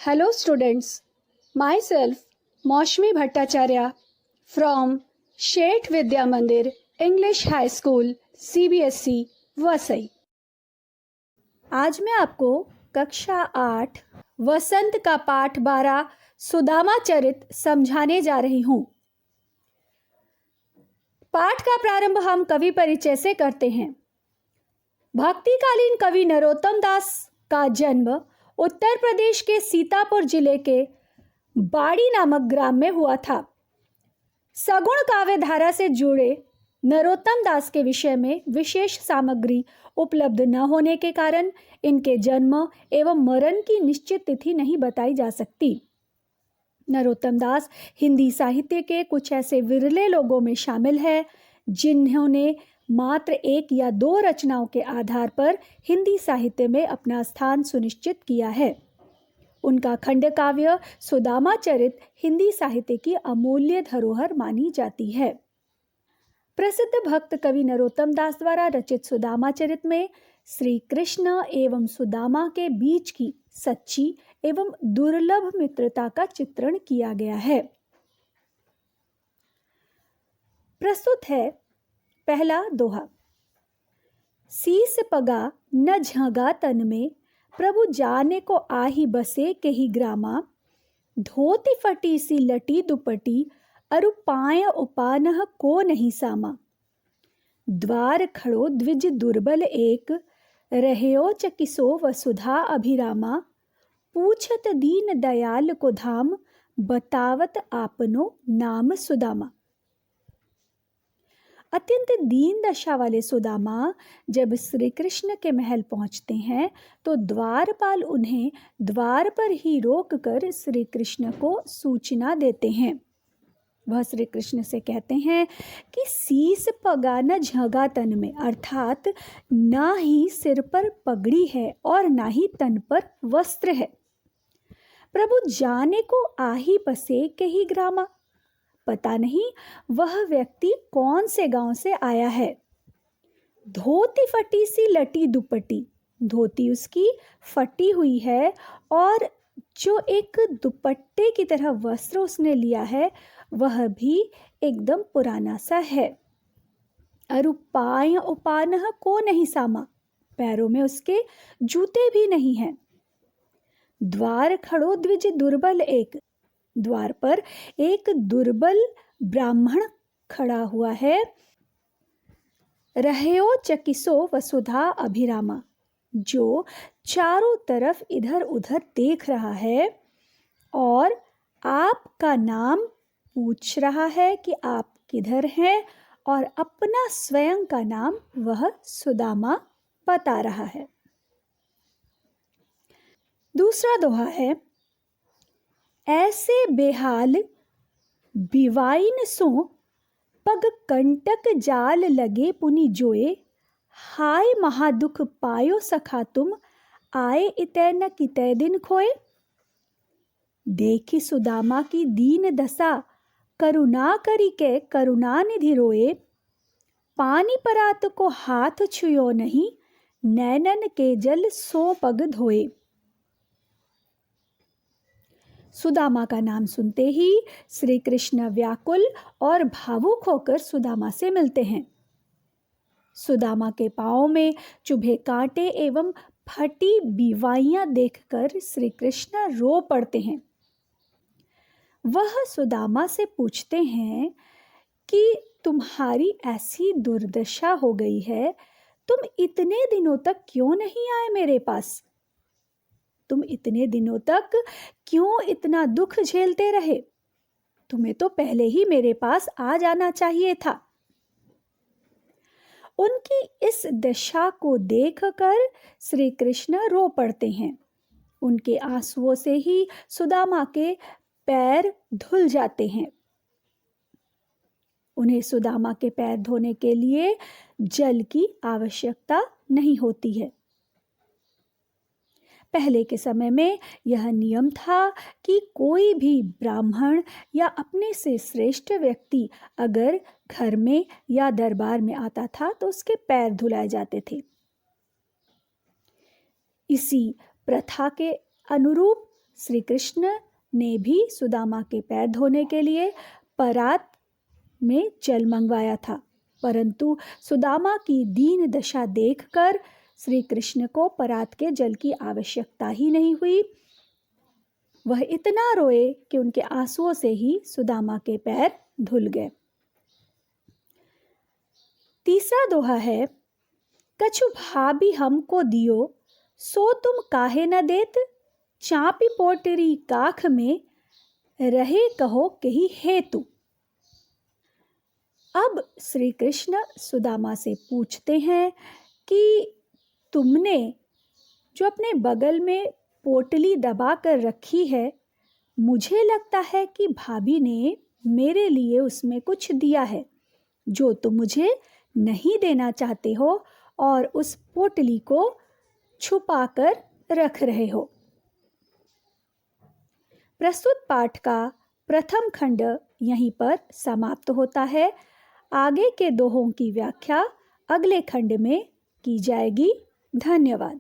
Hello students, myself Maushmi Bhattacharya from Shet Vidya Mandir English High School CBSE Vasai. आज मैं आपको कक्षा 8 वसंत का पाठ 12 सुदामा चरित समझाने जा रही हूँ। पाठ का प्रारंभ हम कवि परिचय से करते हैं। भक्तिकालीन कवि नरोत्तम दास का जन्म उत्तर प्रदेश के सीतापुर जिले के बाड़ी नामक ग्राम में हुआ था। सगुण काव्य धारा से जुड़े नरोत्तम दास के विषय में विशेष सामग्री उपलब्ध न होने के कारण इनके जन्म एवं मरण की निश्चित तिथि नहीं बताई जा सकती। नरोत्तम दास हिंदी साहित्य के कुछ ऐसे विरले लोगों में शामिल है जिन्होंने मात्र 1 या 2 रचनाओं के आधार पर हिंदी साहित्य में अपना स्थान सुनिश्चित किया है। उनका खंड काव्य सुदामा चरित हिंदी साहित्य की अमूल्य धरोहर मानी जाती है। प्रसिद्ध भक्त कवि नरोत्तम दास द्वारा रचित सुदामा चरित में श्री कृष्ण एवं सुदामा के बीच की सच्ची एवं दुर्लभ मित्रता का चित्रण किया गया है। प्रस्तुत है पहला दोहा। सीस पगा न झगा तन में, प्रभु जाने को आही बसे के ही ग्रामा। धोती फटी सी लटी दुपटी, अरु पाय उपानह को नहीं सामा। द्वार खड़ो द्विज दुर्बल एक, रहयो चकिसो वसुधा अभिरामा। पूछत दीन दयाल को धाम, बतावत आपनो नाम सुदामा। अत्यंत दीन दशा वाले सुदामा जब श्री कृष्ण के महल पहुंचते हैं तो द्वारपाल उन्हें द्वार पर ही रोककर श्री कृष्ण को सूचना देते हैं। वह श्री कृष्ण से कहते हैं कि सीस पगा न झगा तन में, अर्थात ना ही सिर पर पगड़ी है और ना ही तन पर वस्त्र है। प्रभु जाने को आही बसे के ही ग्रामा, पता नहीं वह व्यक्ति कौन से गांव से आया है। धोती फटी सी लटी दुपट्टी, धोती उसकी फटी हुई है और जो एक दुपट्टे की तरह वस्त्र उसने लिया है वह भी एकदम पुराना सा है। अरुपाय उपानह को नहीं सामा, पैरों में उसके जूते भी नहीं हैं। द्वार खड़ो द्विज दुर्बल एक, द्वार पर एक दुर्बल ब्राह्मण खड़ा हुआ है। रहयो चकिसो वसुधा अभिरामा, जो चारों तरफ इधर उधर देख रहा है और आपका नाम पूछ रहा है कि आप किधर हैं, और अपना स्वयं का नाम वह सुदामा बता रहा है। दूसरा दोहा है। ऐसे बेहाल बिवाइन सो, पग कंटक जाल लगे पुनि जोए। हाय महादुख पायो सखा तुम, आए इतै न कितै दिन खोए। देखी सुदामा की दीन दशा, करुणा करी के करुणा निधि रोए। पानी परात को हाथ छुयो नहीं, नैनन के जल सो पग धोए। सुदामा का नाम सुनते ही श्री कृष्ण व्याकुल और भावुक होकर सुदामा से मिलते हैं। सुदामा के पांवों में चुभे कांटे एवं फटी बीवाइयां देखकर श्री कृष्ण रो पड़ते हैं। वह सुदामा से पूछते हैं कि तुम्हारी ऐसी दुर्दशा हो गई है, तुम इतने दिनों तक क्यों नहीं आए मेरे पास? तुम इतने दिनों तक क्यों इतना दुख झेलते रहे? तुम्हें तो पहले ही मेरे पास आ जाना चाहिए था। उनकी इस दशा को देखकर श्री कृष्ण रो पड़ते हैं। उनके आंसुओं से ही सुदामा के पैर धुल जाते हैं। उन्हें सुदामा के पैर धोने के लिए जल की आवश्यकता नहीं होती है। पहले के समय में यह नियम था कि कोई भी ब्राह्मण या अपने से श्रेष्ठ व्यक्ति अगर घर में या दरबार में आता था तो उसके पैर धुलाए जाते थे। इसी प्रथा के अनुरूप श्री कृष्ण ने भी सुदामा के पैर धोने के लिए परात में जल मंगवाया था, परंतु सुदामा की दीन दशा देखकर श्री कृष्ण को परात के जल की आवश्यकता ही नहीं हुई। वह इतना रोए कि उनके आंसुओं से ही सुदामा के पैर धुल गए। तीसरा दोहा है, कछु भाभी हमको दियो, सो तुम काहे न देत, चापी पोटरी काख में, रहे कहो कही हेतु। अब श्री कृष्ण सुदामा से पूछते हैं कि तुमने जो अपने बगल में पोटली दबा कर रखी है, मुझे लगता है कि भाभी ने मेरे लिए उसमें कुछ दिया है जो तुम मुझे नहीं देना चाहते हो और उस पोटली को छुपा कर रख रहे हो। प्रस्तुत पाठ का प्रथम खंड यहीं पर समाप्त होता है। आगे के दोहों की व्याख्या अगले खंड में की जाएगी। धन्यवाद।